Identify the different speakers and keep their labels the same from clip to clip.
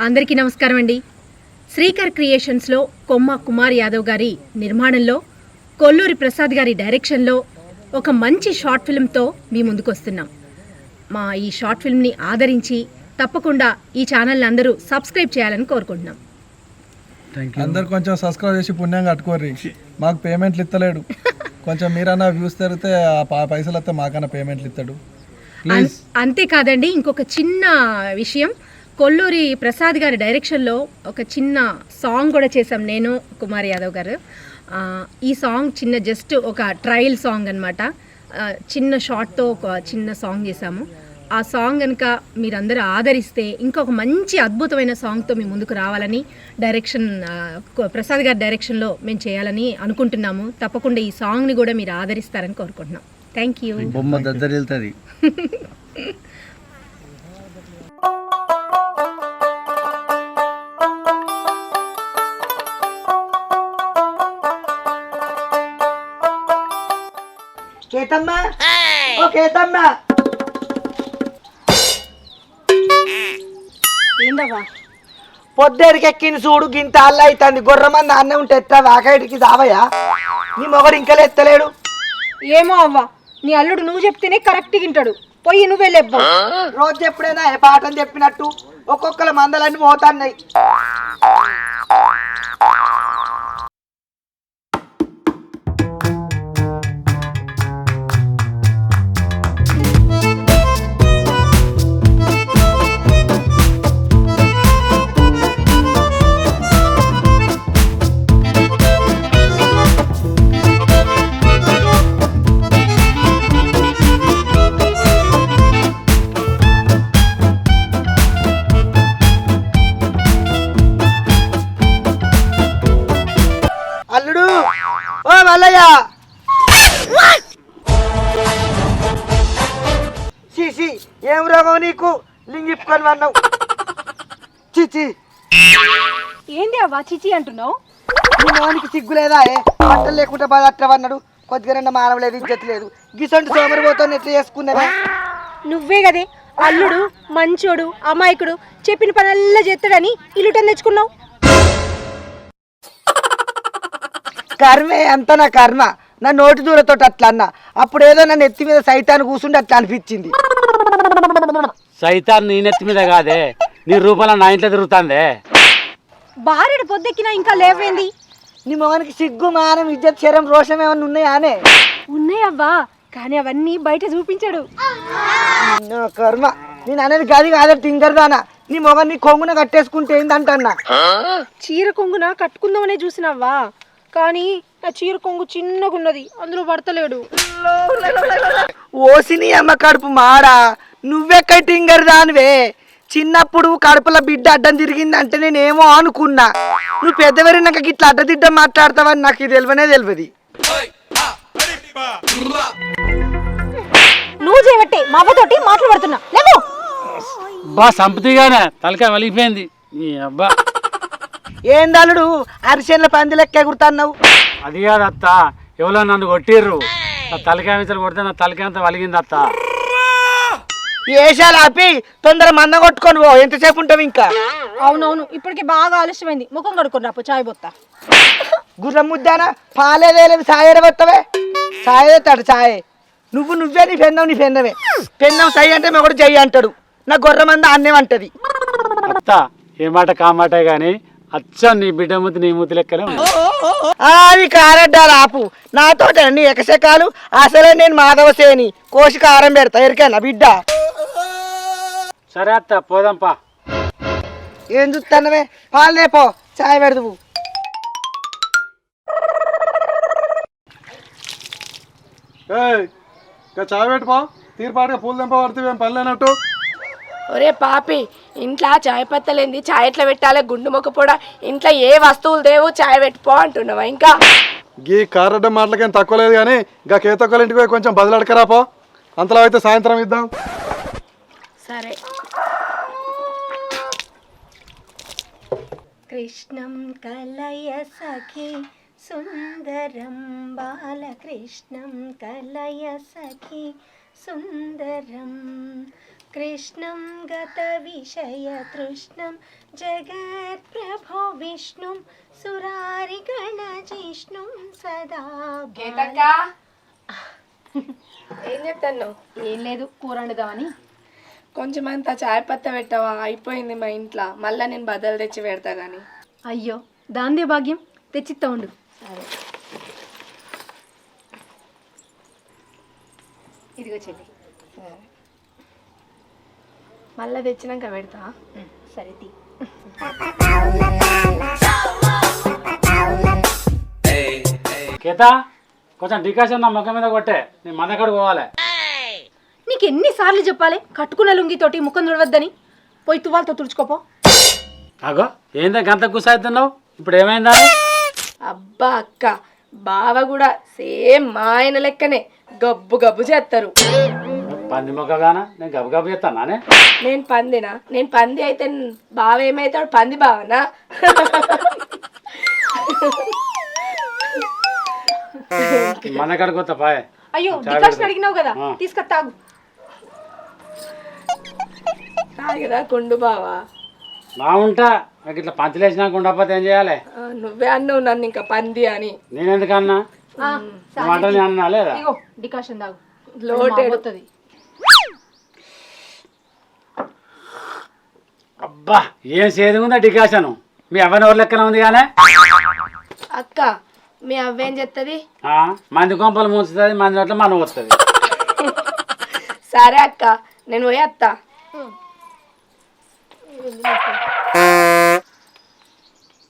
Speaker 1: అందరికీ నమస్కారం అండి. శ్రీకర్ క్రియేషన్స్లో కొమ్మ కుమార్ యాదవ్ గారి నిర్మాణంలో కొల్లూరి ప్రసాద్ గారి డైరెక్షన్లో ఒక మంచి షార్ట్ ఫిల్మ్తో మీ ముందుకు వస్తున్నాం. మా ఈ షార్ట్ ఫిల్మ్ని ఆదరించి తప్పకుండా ఈ ఛానల్ని అందరూ సబ్స్క్రైబ్ చేయాలని కోరుకుంటున్నాం.
Speaker 2: అందరు కొంచెం సబ్స్క్రైబ్ చేసి పుణ్యం కట్టుకోర్రి. మాకు పేమెంట్లు ఇస్తలేడు. కొంచెం మీరన్నా వ్యూస్ తెరితే ఆ పైసలు వస్తే మాకన్నా పేమెంట్లు ఇస్తాడు.
Speaker 1: అంతేకాదండి, ఇంకొక చిన్న విషయం, కొల్లూరి ప్రసాద్ గారి డైరెక్షన్లో ఒక చిన్న సాంగ్ కూడా చేశాం నేను కుమార్ యాదవ్ గారు. ఈ సాంగ్ చిన్న జస్ట్ ఒక ట్రయల్ సాంగ్ అనమాట. చిన్న షార్ట్తో ఒక చిన్న సాంగ్ చేశాము. ఆ సాంగ్ కనుక మీరందరూ ఆదరిస్తే ఇంకొక మంచి అద్భుతమైన సాంగ్తో మీ ముందుకు రావాలని ప్రసాద్ గారి డైరెక్షన్లో మేము చేయాలని అనుకుంటున్నాము. తప్పకుండా ఈ సాంగ్ని కూడా మీరు ఆదరిస్తారని కోరుకుంటున్నాం. Thank you.
Speaker 3: బొమ్మ దద్దరిల్తది.
Speaker 4: కేతమ్మ, ఓ కేతమ్మ,
Speaker 1: ఏందవ్వా
Speaker 4: పొద్దుడికెక్కింది చూడు, గింత అల్ల అవుతుంది. గొర్రెమంది అన్నే ఉంటే ఎత్తా వాకైటికి దావయ్యా. నీ మొగడు ఇంకా ఎత్తలేడు.
Speaker 1: ఏమో అవ్వా, నీ అల్లుడు నువ్వు చెప్తేనే కరెక్ట్గా వింటాడు. పోయి నువ్వే లేవు.
Speaker 4: రోజు ఎప్పుడైనా ఏ పాఠం చెప్పినట్టు ఒక్కొక్కల మందలన్నీ పోతాన్నాయి. అల్లుడు, ఓ మల్లయ్య, చీచి ఏం రోగం నీకు? లింగిప్పుకొని అన్నావు. చీచి
Speaker 1: ఏంది అవ్వా చిచి అంటున్నావు?
Speaker 4: నీ మోనికి సిగ్గులేదా? బట్టలు లేకుండా బాగా అట్లవన్నాడు. కొద్దిగా రెండు మానవ లేదు, ఇజ్జత్ లేదు. గిసంటి సోమరి పోతాను ఎట్లా చేసుకున్నావా?
Speaker 1: నువ్వే కదే అల్లుడు మంచోడు అమాయకుడు చెప్పిన పనల్లా చేస్తాడని ఇల్లుటని తెచ్చుకున్నావు.
Speaker 4: కర్మే అంత నా కర్మ. నా నోటి దూరతో అట్లా అన్నా. అప్పుడు ఏదో నన్ను ఎత్తి మీద సైతాన్ని కూర్చుంటే అట్లా అనిపించింది.
Speaker 3: సైతాన్ నీ నెత్తి మీద కాదే, నీ రూపంలో నా ఇంట్లో తిరుగుతాందే.
Speaker 1: భార్యడు పొద్దెక్కినా ఇంకా లేవేంది?
Speaker 4: నీ మొగనికి సిగ్గు మానం ఇజ్జత్ శరం రోషం ఏమన్నా ఉన్నాయానే?
Speaker 1: ఉన్నాయవ్వా, కానీ అవన్నీ బయట చూపించాడు.
Speaker 4: నా కర్మ. నేను అనేది గది కాదు, తింగరదానా. నీ మొగన్ని కొంగున కట్టేసుకుంటే ఏందంటన్నా.
Speaker 1: చీర కొంగున కట్టుకుందామనే చూసినవ్వా, కానీ నా చీర కొంగు చిన్నగున్నది, అందులో పడతలేడు.
Speaker 4: ఓసిని అమ్మ కడుపు మాడా, నువ్వెక్కడ తింగరదానివే. చిన్నప్పుడు కడుపులో బిడ్డ అడ్డం తిరిగిందంటే నేనేమో అనుకున్నా. నువ్వు పెద్దవరినాక ఇట్లా అడ్డదిడ్డం మాట్లాడతావని నాకు ఇది తెలియనే తెలియదు.
Speaker 1: నువ్వు చేయబట్టే మా అవ్వతోటి మాట్లాడుతున్నా. లేవు
Speaker 3: బా సంపతిగానే తలకాయ వలిగిపోయింది. ఈ అబ్బా
Speaker 4: ఏందలుడు అరిసెన్ల పంది లెక్క ఎగురుతున్నావు?
Speaker 3: అది కాదు అత్త, ఎవరో నన్ను కొట్టిర్రు. నా తలకాయ మించలు కొడితే నా తలకాయ అంతా వలిగింది అత్త.
Speaker 4: ఏషాలు ఆపి తొందర మంద కొట్టుకొని పో. ఎంతసేపు ఉంటావు ఇంకా?
Speaker 1: అవునవును, ఇప్పటికి బాగా ఆలస్యమైంది. ముఖం కడుక్కొని రాపో, చాయ్ బొత్తా.
Speaker 4: గుర్రం ముద్దానా పాలేదేలేదు. సాయ ఎడబెత్తవే, సాయేస్తాడు సాయే. నువ్వే నీ పెన్నవే. పెన్నం సై అంటే మొగడు చెయ్యి అంటాడు. నా గొర్రె మంద అన్నేమంటది.
Speaker 3: అత్త ఏ మాట కామాటే గాని అచ్చా నీ బిడ్డ మూతి నీ మూతి లెక్కనే ఉంది.
Speaker 4: అది కారడ్డాలు ఆపు. నాతో నీ ఎకశకాలు. అసలే నేను మాధవసేని కోసి కారం పెడతా. ఎరికేనా బిడ్డ?
Speaker 3: సరే అత్త పోదాంపా.
Speaker 4: ఏం చూస్తానవే? పాలనే పో, చాయ్ పెడదువు.
Speaker 2: చాయ్ పెట్టుపో. తీరుపాటుగా పూలు దింప పడితే పని లేనట్టు.
Speaker 5: ఒరే పాపి, ఇంట్లో చాయ్ పత్తలేంది, చాయ్ ఎట్లా పెట్టాలి? గుండు మొక్క పొడ ఇంట్లో ఏ వస్తువులు దేవు, చాయ్ పెట్టుకో అంటున్నావా? ఇంకా
Speaker 2: గీ కారడ్డ మాటలకేం తక్కువ లేదు కానీ ఇంకా కేతొక్కల ఇంటికి పోయి కొంచెం బదులడకరాపో. అంతలో అయితే సాయంత్రం ఇద్దాం.
Speaker 5: సరే.
Speaker 1: కృష్ణం కలయ సఖి సుందరం బాలకృష్ణం కలయ సఖి సుందరం కృష్ణం గత విషయ తృష్ణం జగత్ప్రభో విష్ణుం సురారి గణజిష్ణుం సదా
Speaker 5: ఏం చెప్తాను?
Speaker 1: ఏం లేదు, కూర వండుదామని.
Speaker 5: కొంచెం అంత చాయ్ పత్త పెట్టవా? అయిపోయింది మా ఇంట్లో. మళ్ళీ నేను బద్దలు తెచ్చి పెడతా కానీ.
Speaker 1: అయ్యో, దాందే భాగ్యం, తెచ్చిత్తా ఉండు.
Speaker 5: సరే.
Speaker 1: ఇదిగో చెల్లి.
Speaker 5: సరే, మళ్ళీ తెచ్చినాక పెడతా.
Speaker 1: సరే తీ.
Speaker 3: కేత కొంచెం డికాషన్ నా ముఖం మీద కొట్టే, నీ మందకాడు పోవాలి.
Speaker 1: నీకు ఎన్నిసార్లు చెప్పాలి కట్టుకున్న లుంగితోటి ముఖం తుడవద్దని? పోయి తువ్వాలతో తుడుచుకోపో.
Speaker 3: అగో ఏందా గంత గుసాయితున్నావు? ఇప్పుడు ఏమైందా?
Speaker 5: అబ్బా అక్క, బావ కూడా సేమ్ మా ఆయన లెక్కనే గబ్బు గబ్బు చేస్తారు.
Speaker 3: పంది మొక్కగానా నేను గబు గబు చేస్తానే?
Speaker 5: నేను పందినా? నేను పంది అయితే బావ ఏమైతాడు? పంది బావనా?
Speaker 3: మందకాడు కొత్త పాయ్.
Speaker 1: అయ్యో, డికాషన్ అడిగినావు కదా, తీసుకొస్తాగు.
Speaker 5: తాగిరా కుండు బావా.
Speaker 3: బాగుంటా నాకు ఇట్లా పంచలేసినాక ఉండకపోతే ఏం చేయాలి?
Speaker 5: నువ్వే అన్నావు నన్ను ఇంకా పంది అని.
Speaker 3: నేనెందుకన్నా? మాట నేను అన్నా లేదా?
Speaker 1: ఇగో డికాషన్ తాగు,
Speaker 5: లోటెడ్.
Speaker 1: పోతుంది.
Speaker 3: అబ్బా ఏం సేది ఉందా డికాషన్? మీ అవ్వని ఎవరి లెక్కన ఉంది కానీ
Speaker 5: అక్క, మీ అవ్వేం చెప్తుంది?
Speaker 3: మంది కొంపలు ముంచుతుంది, మంది నోట్ల మనం వస్తుంది.
Speaker 5: సరే అక్క, నేను పోయి అత్తా.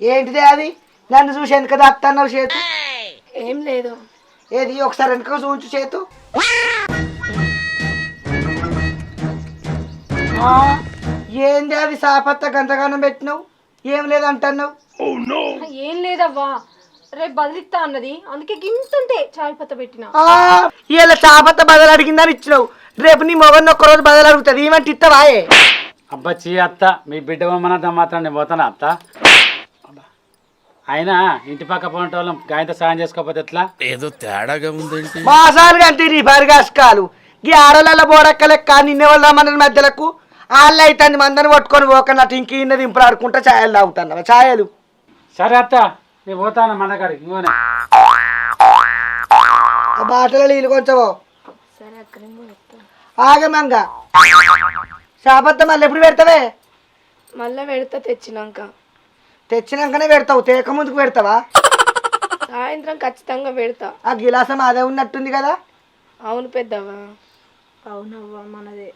Speaker 4: ఏంటిదే అది? నన్ను చూసి వెనక దాస్తున్నావు చేతు?
Speaker 5: ఏం లేదు.
Speaker 4: ఏది ఒకసారి వెనక చూచు చేతు. ఏంది అది సాపత్త గంతగానం పెట్టినావు? ఏం లేదంటున్నావు?
Speaker 1: ఏం లేదవ్వా, రేపు బదిలిస్తా అన్నది, అందుకే గింతుంటే చాయ్ పత్త పెట్టిన.
Speaker 4: ఇలా చాపత్త బదులు అడిగిందని ఇచ్చినావు. రేపు నీ మొగన్ని ఒక్కరోజు బదులు అడుగుతుంది, ఏమంటే ఇస్తావాయే?
Speaker 3: అబ్బా చీ అత్త, మీ బిడ్డ బొమ్మనంత మాత్రం నేను పోతానా అత్త? అయినా ఇంటి పక్క పోయిన వాళ్ళం గాయంతో సాయం చేసుకోకపోతే ఎట్లా?
Speaker 6: ఏదో తేడాగా ఉందేంటి?
Speaker 4: మాసాలుగా అంటే నీ పరిగాసుకాలు ఈ ఆడల బోడక్క లెక్క నిన్నే వాళ్ళ మన మధ్యలకు వాళ్ళు అయితే మందని పట్టుకొని పోకన్నట్టు ఇంక ఇన్నది ఇంపుడు ఆడుకుంటా ఛాయలు తాగుతున్నావా? ఛాయలు
Speaker 3: సరే అత్త, నేను పోతాను మందకాడికి. ఇవ్వనే
Speaker 4: ఆ బాటలో నీళ్ళు కొంచెం
Speaker 5: సరే అక్క, నేను పోయి వస్తా.
Speaker 4: ఆగమంగా చాపత్త మళ్ళీ ఎప్పుడు పెడతావే?
Speaker 5: మళ్ళీ పెడతా తెచ్చినాక.
Speaker 4: తెచ్చినాకనే పెడతావు, తేక ముందుకు పెడతావా?
Speaker 5: సాయంత్రం ఖచ్చితంగా పెడతా.
Speaker 4: ఆ గిలాసం అదే ఉన్నట్టుంది కదా?
Speaker 5: అవును పెద్దవా.
Speaker 1: అవునవ్వా, మనదే.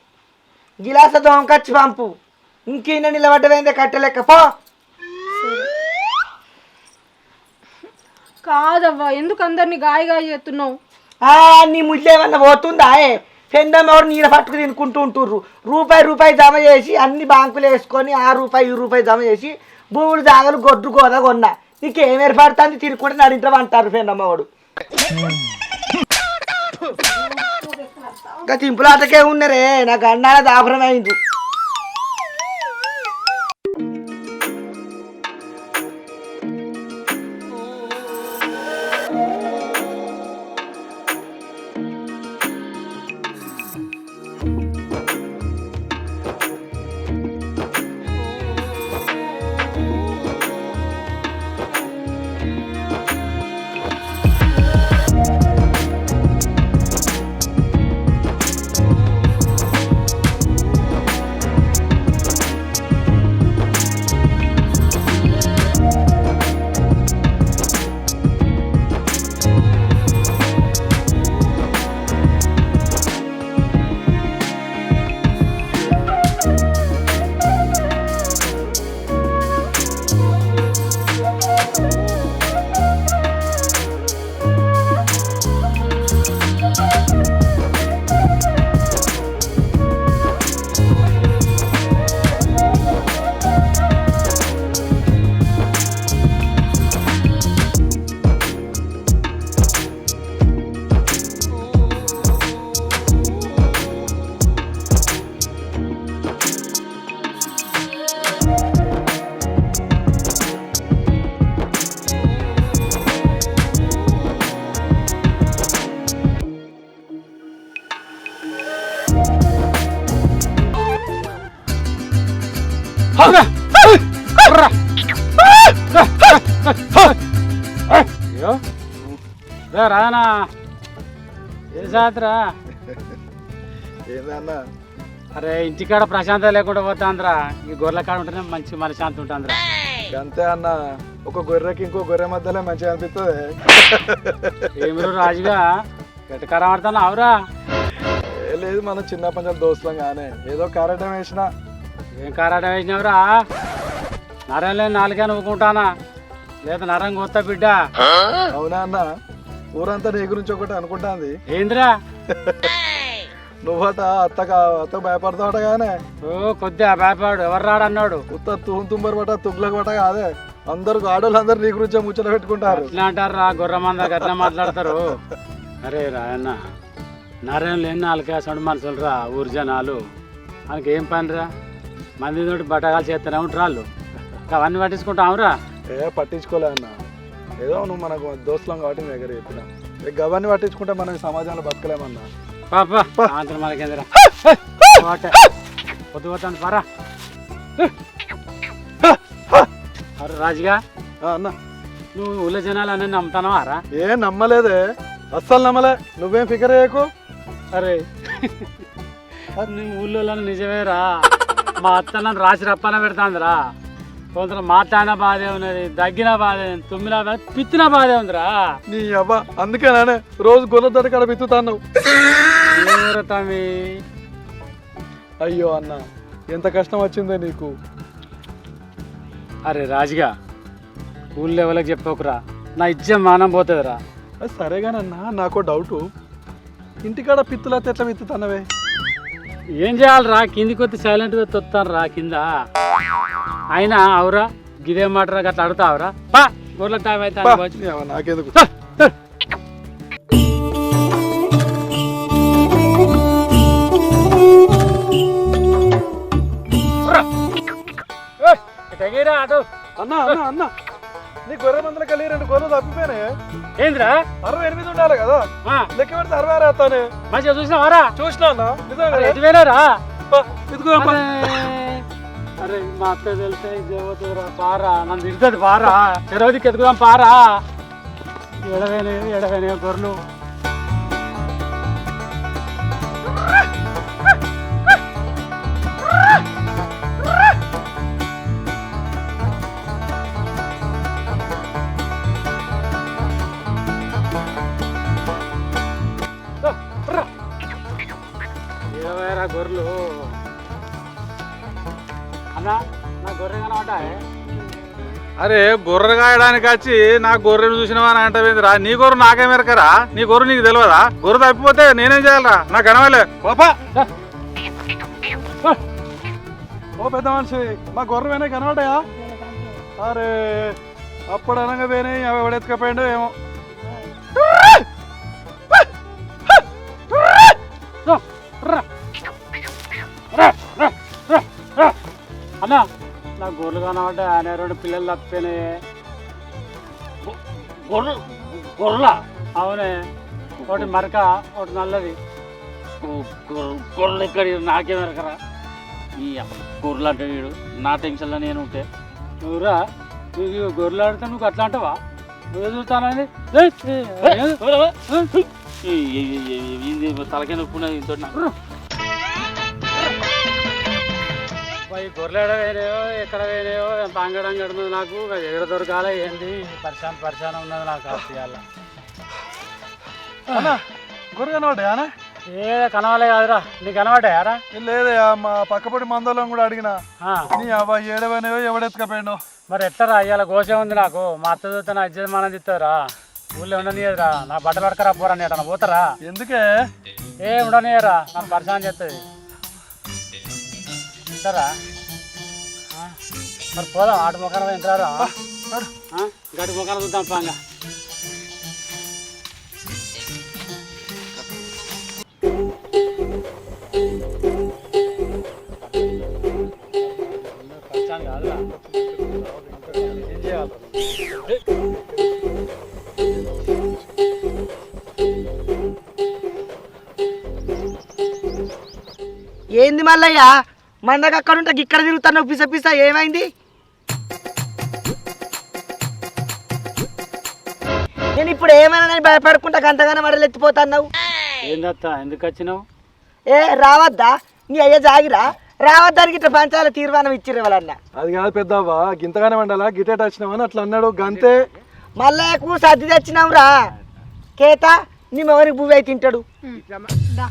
Speaker 4: గిలాస దోమకచ్చి పంపు, ఇంకీన నిలబడ్డవేందే కట్టెలెక్క పో.
Speaker 1: కాదవ్వా, ఎందుకు అందరినీ గాయగా చేస్తున్నావు?
Speaker 4: నీ ముళ్ళేమన్నా పోతుందా? పెందం ఎవరు నీళ్ళ పట్టుకు తినుకుంటూ ఉంటుర్రు. రూపాయి జమ చేసి అన్ని బ్యాంకులు వేసుకొని ఈ రూపాయి జమ చేసి భూములు జాగలు గొడ్డు గోద కొన్నా. నీకేం ఏర్పడుతుంది? తినుకుంటే నడింటాం అంటారు పెందమ్మవాడు. ఇంకా తింపులాటకే ఉన్నరే, నాకు అన్నాల దాపరం అయింది.
Speaker 3: అయ్యో రే రానా ఏ సాత్రా
Speaker 2: ఏందన్నా
Speaker 3: అరే ఇంటికాడ ప్రశాంతత లేకుండా పోతాంద్రా ఈ గొర్రెల కాడ ఉంటేనే మంచి మనశాంతి ఉంటుందిరా
Speaker 2: అంతే అన్న ఒక గొర్రెకి ఇంకో గొర్రె మధ్యలో మంచిగా అనిపిస్తుంది.
Speaker 3: ఏమిరు రాజుగా ఎట్టకారం ఆడుతాను అవురా
Speaker 2: లేదు మనం చిన్న పంచాయతీ దోస్తులం కానీ ఏదో కారటం వేసిన.
Speaker 3: ఏం కారాట వేసినావురా నరం లేని నాలుగే నువ్వుకుంటానా లేదా నరం కొత్త బిడ్డ
Speaker 2: అవునా అన్న ఊరంతా నీ గురించి ఒకటి అనుకుంటాంది.
Speaker 3: ఏందిరా
Speaker 2: నువ్వట అత్త భయపడతావట గానే
Speaker 3: ఓ కొద్దిగా భయపడు ఎవరు రాడన్నాడు
Speaker 2: ఉత్త తుంబర్ పట తుగ్లకు పట కాదే అందరు ఆడోళ్ళందరూ నీ గురించే ముచ్చట పెట్టుకుంటారు.
Speaker 3: ఎట్లా అంటారు రా గుర్రమంద ఎట్లా మాట్లాడతారు. అరే రాయన్న నరేం లేని నాలుగేసాడు మనుషులు రా ఊరు జనాలు మనకి ఏం పని రా మంది తోటి బట్టగాలు చేస్తూనే ఉంటారు వాళ్ళు అవన్నీ పట్టించుకుంటావురా.
Speaker 2: పట్టించుకోలే అన్న ఏదో నువ్వు మనకు దోస్తులం కాబట్టి నీ దగ్గర చెప్పిన గవన్నీ పట్టించుకుంటే మనం ఈ సమాజంలో బతకలేమన్నా.
Speaker 3: పాపా ఆంధ్ర మనకేందిరా పొద్దు పోతాను పారా. అరే రాజుగా
Speaker 2: అన్న
Speaker 3: నువ్వు ఊళ్ళో జనాలు అన్నీ నమ్ముతానవా రా.
Speaker 2: ఏం నమ్మలేదే అస్సలు నమ్మలే నువ్వేం ఫికర్ చేయకు.
Speaker 3: అరే నువ్వు ఊళ్ళో నిజమేరా మా అత్త నన్ను రాసి రప్పన పెడతాందిరా. కొంత మాట్లాడిన బాధే ఉన్నది దగ్గిన బాధే తుమ్మిన బాధ పిత్తిన బాధే ఉందిరా.
Speaker 2: నీ అబ్బా అందుకేనానే రోజు గొర్రె దొర కాడ బిత్తుతాను.
Speaker 3: తమ్మి
Speaker 2: అయ్యో అన్న ఎంత కష్టం వచ్చిందే నీకు.
Speaker 3: అరే రాజుగా ఊళ్ళో ఎవరికి చెప్పకురా నా ఇజ్జం మానం పోతుందిరా.
Speaker 2: అది సరేగానన్నా నాకు డౌటు ఇంటికాడ పిత్తులైతే ఎట్లా బిత్తుతానవే.
Speaker 3: ఏం చేయాలరా కిందికి వస్తే సైలెంట్గా తొత్తాను రా కింద. అయినా అవురా గిదేం మాటరా గట్లా అడుగుతావురా పా గొర్రెల టైం అయితే
Speaker 2: నాకెందుకు.
Speaker 3: అటు
Speaker 2: అన్న అన్న అన్న నీ గొర్రె మందులు కలిగి 2 గొర్రెలు తప్పిపోయినాయి.
Speaker 3: ఏంద్రా
Speaker 2: 68 ఉండాలి కదా లెక్క పెడితే 66 వేస్తానే.
Speaker 3: మంచిగా చూసినావారా
Speaker 2: చూసినా అన్న నిజంగా
Speaker 3: ఎటువేనారా.
Speaker 2: ఇదిగో అమ్మ.
Speaker 3: అరే మా అత్త తెలితే ఇదేమవుతుందిరా పారా నన్ను తిడుతుంది పారా చెరవదికి ఎదుగుదాం పారా. ఎడవేనే గొర్రెలు ఎడవేరా గొర్రెలు. అన్నా నా గొర్రె కనబడ్డా.
Speaker 7: అరే గొర్రె కాయడానికి వచ్చి నా గొర్రెను చూసినావా అని అంటవేందిరా. నీ గొర్రె నాకే మెరకరా నీ గొర్రె నీకు తెలియదా. గొర్రె తప్పిపోతే నేనేం చేయాలరా నాకు కనవలే పాపా.
Speaker 2: ఓ పెద్ద మనిషి మా గొర్రె వేనే కనబడ్డాయా. అరే అప్పుడు అనగా వేనే అవి ఎవడెత్తుకపోయిండో ఏమో.
Speaker 3: అన్నా నా గొర్రెలు కనబడ్డా ఆయన 2 పిల్లలు తప్పిపోయినాయి. గొర్రెలా అవునే ఒకటి మరక ఒకటి నల్లది. గొర్రెలు ఎక్కడ నాకే మెరకరా. ఈ గొర్రెలు అంటే వీడు నా టెన్షన్లో నేను ఉంటే నువ్వురా నువ్వు గొర్రెలు ఆడితే నువ్వు అట్లా అంటావా. నువ్వు చూస్తానని తలకే నొప్పున్నది ఇంతో ఈ గొర్రెలు ఎడ వేరేయో ఎక్కడ వేరేయో ఎంత అంగడంగడుతుంది నాకు ఎక్కడ దొరకాల ఏంది పరిశానం ఉన్నది నాకు కాస్త.
Speaker 2: గొర్రె కనబడ్డాయా.
Speaker 3: ఏ కనవాలే కాదురా నీకు కనబడ్డాయారా.
Speaker 2: లేదే మా పక్కపడి మందలం కూడా అడిగినా నీ అవ్వ ఏడవనేవో ఎవడెత్తుకపోయిండో.
Speaker 3: మరి ఎట్లరా అయ్యాల గోసే ఉంది నాకు. మా అత్త చూస్తే నా ఇజ్జత్ మనం తిస్తారా ఊళ్ళో ఉండనియదురా. నా బట్టలు పడకరా పోరా నేను పోతారా.
Speaker 2: ఎందుకే
Speaker 3: ఏ ఉండనియరా నన్ను పరిశానం చేస్తుంది సరా. మరి పోదాం ఆటు మొక్కన ఇంటారా గడి మొక్కన చూద్దాం పాంగా. కాదురా ఏం చేయాలి.
Speaker 4: ఏంది మల్లయ్య మందకు అక్కడ ఉంటే ఇక్కడ తిరుగుతాను పిస పిస ఏమైంది. నేను ఇప్పుడు ఏమైనా భయపడుకుంటా అంతగానో మడలు ఎత్తిపోతున్నావు.
Speaker 3: ఏందత్తా ఎందుకు వచ్చినావు?
Speaker 4: ఏ రావద్దా నీ అయ్యే జాగిరా రావద్దానికి ఇట్లా పంచాల తీర్మానం ఇచ్చిర్రు ఎవరన్నా.
Speaker 2: అది కాదు పెద్దవా, గింతగానే వండాలా గిటేట్ వచ్చినావని అట్లా అన్నాడు గంతే.
Speaker 4: మళ్ళాకు సర్ది తెచ్చినాం రా కేత నీ మొగనికి పువ్వు అయితే తింటాడు.
Speaker 1: దా.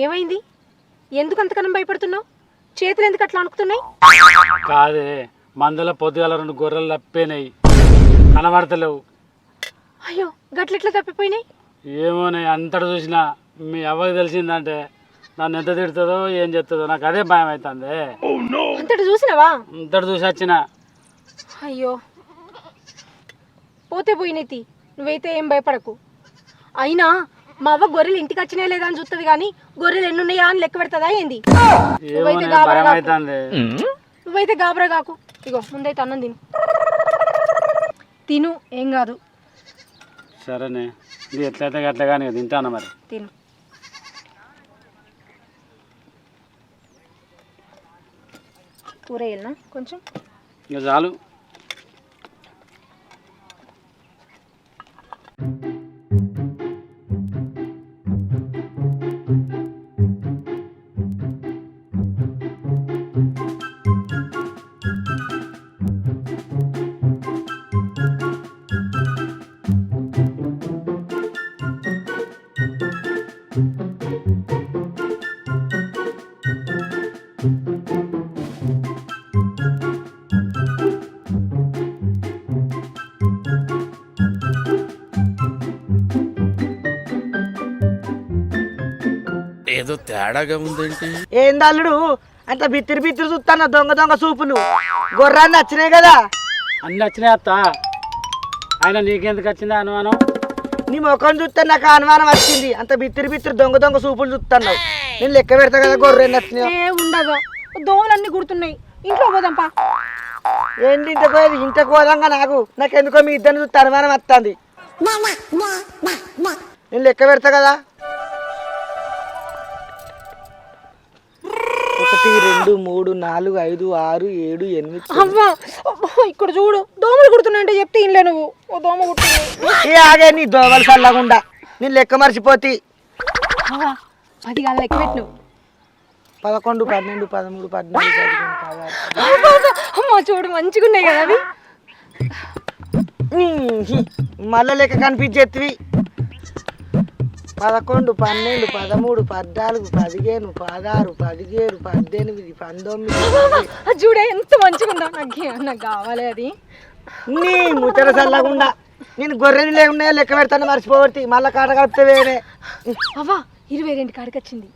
Speaker 1: ఏమైంది? ఎందుకు అంతకనం భయపడుతున్నావు? చేతులు ఎందుకు అట్లా అనుకుతున్నాయి?
Speaker 3: కాదే, మందుల పొద్దుగాల 2 గొర్రెలు తప్పినాయి, కనబడతలేవు.
Speaker 1: అయ్యో గట్లెట్లా తప్పిపోయినాయి?
Speaker 3: ఏమోనే, అంతటి చూసినా మీ అవ్వకి తెలిసిందంటే నన్ను ఎంత తిడుతుందో ఏం చెప్తుందో నాకు అదే భయం అవుతుంది.
Speaker 1: అంతటి చూసినావా?
Speaker 3: అంతటి చూసి వచ్చిన.
Speaker 1: అయ్యో పోతే పోయినైతి, నువ్వైతే ఏం భయపడకు. అయినా మా అవ్వ గొర్రెలు ఇంటికి వచ్చినాయా లేదా అని చూస్తుంది కానీ గొర్రెలు ఎన్ని ఉన్నాయా అని లెక్క పెడతదా ఏంది?
Speaker 3: ఏమోనే, భయం అవుతుంది.
Speaker 1: నువ్వైతే గాబరా కాకు. ఇగో ముందైతే అన్నం తిను. తిను, ఏం కాదు.
Speaker 3: సరేనే, ఇది ఎట్లయితే అట్లా కానీ తింటాను మరి.
Speaker 1: తిను. కూర వేయాలనా కొంచెం?
Speaker 3: ఇక చాలు.
Speaker 6: ఏదో తేడాగా ఉందేంటి?
Speaker 4: ఏందల్లుడు అంత బిత్తిరి బిత్తిరి చూస్తాను దొంగ దొంగ సూపులు గొర్రాన్ని వచ్చినాయి కదా.
Speaker 3: అన్నీ వచ్చినాయి అత్త, ఆయన నీకెందుకు వచ్చిందా అనుమానం?
Speaker 4: నీ ముఖం చూస్తే నాకు అనుమానం వచ్చింది. అంత బిత్తిరి బిత్తిరి దొంగ దొంగ సూపులు చూస్తున్నావు. నేను లెక్క పెడతా కదా గొర్రెన్ని వచ్చినాయి.
Speaker 1: ఏ ఉండగా దోమలన్నీ గుర్తున్నాయి. ఇంట్లో పోదాంపా.
Speaker 4: ఏంటి ఇంటికి పోయేది? ఇంటికి పోదాంగా నాకెందుకో మీ ఇద్దరిని చూస్తే అనుమానం వస్తుంది. నేను లెక్క పెడతా కదా. 1 2 3 4 5 6 7 8.
Speaker 1: అవ్వా ఇక్కడ చూడు, దోమలు కుడుతున్నాయంటే చెప్తే ఇన్లే నువ్వు. ఓ దోమ కుడుతుంది.
Speaker 4: ఏ ఆగే నీ దోమలు చల్లకుండా నేను లెక్క మర్చిపోతి.
Speaker 1: 10 కాదు లెక్క పెట్టు.
Speaker 4: 11 12 13 14 15 16.
Speaker 1: అమ్మా చూడు మంచిగా ఉన్నాయి కదా అవి.
Speaker 4: మళ్ళా లెక్క కనిపించేవి. 11 12 13 14 15 16 17 18 19.
Speaker 1: చూడే ఎంత మంచిగా ఉందా. నాకు కావాలి అది.
Speaker 4: నీ ముచ్చట చల్లకుండా నేను గొర్రెని లేకున్నా లెక్క పెడతాను మర్చిపోవద్ది. మళ్ళా కాట కలుపుతావేమే.
Speaker 1: అవ్వా 22 కాడికి వచ్చింది.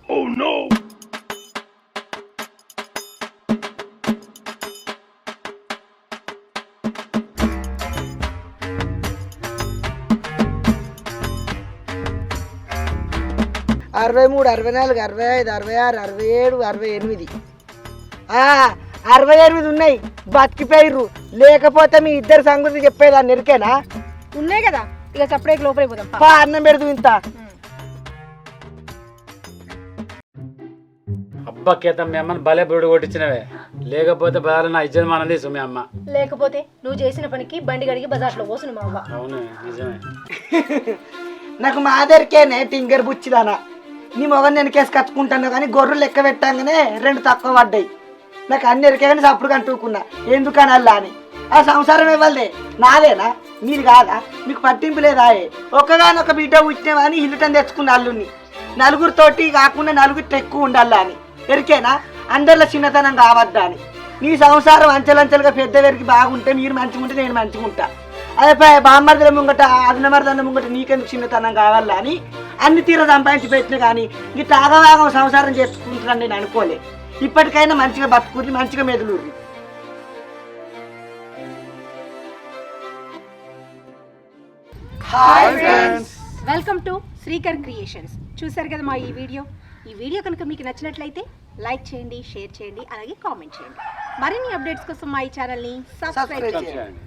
Speaker 4: అరవై 63 64 65 66 67 68. 68 ఉన్నాయి. బతికిపోయిర్రు. లేకపోతే మీ ఇద్దరు సంగతి చెప్పేదాన్ని ఎరికేనా?
Speaker 1: ఉన్నాయి కదా, ఇక సపరేట్ లోపలికి పోదాం.
Speaker 4: పా అన్నం పెడదు ఇంత.
Speaker 3: అబ్బకేత మీ అమ్మని భలే బురుడు కొట్టించినవే, లేకపోతే బజార్లో నా ఇజ్జత్ మనం తీసు మీ అమ్మ.
Speaker 1: లేకపోతే నువ్వు చేసిన పనికి బండి గడిగి బజార్లో పోసును మా అవ్వ.
Speaker 3: అవును నిజమే.
Speaker 4: నాకు మాదరికేనే టింగర్ బుచ్చిదానా. నీ మొగని నేను కేసు కట్టుకుంటాను కానీ గొర్రెలు లెక్క పెట్టంగానే 2 తక్కువ పడ్డాయి. నాకు అన్ని ఎరికే కానీ అప్పుడు కంటుకున్నా ఎందుకని అల్లా అని. ఆ సంసారం ఇవ్వలే నాదేనా మీరు కాదా? మీకు పట్టింపు లేదా? ఒక్కగానొక బిడ్డ పుట్టినవని ఇల్లుటని తెచ్చుకున్న అల్లుని. నలుగురితోటి కాకుండా నలుగురితో ఎక్కువ ఉండాలా అని ఎరికేనా? అందరిలో చిన్నతనం కావద్దా అని. నీ సంసారం అంచెలంచెలుగా పెద్ద పెరిగి బాగుంటే మీరు మంచిగా ఉంటే నేను మంచిగా ఉంటా. అదే బామ్మర్దల ముంగట అదినమర్దల ముంగట నీకెందుకు చిన్నతనం కావాలా అని అన్ని తీర సంపాదించి పెట్టిన కానీ ఇట్లా ఆగవాగం సంసారం చేసుకుంటున్నాను నేను అనుకోలే. ఇప్పటికైనా మంచిగా బతుకుర్రి, మంచిగా మెదులుర్రి.
Speaker 1: Welcome to Srikar creations. చూసారు కదా మా ఈ వీడియో.
Speaker 8: ఈ వీడియో కనుక మీకు నచ్చినట్లయితే లైక్ చేయండి, షేర్ చేయండి, అలాగే కామెంట్ చేయండి. మరిన్ని అప్డేట్స్ కోసం మా ఈ ఛానల్ని సబ్స్క్రైబ్ చేయండి.
Speaker 3: చేయండి.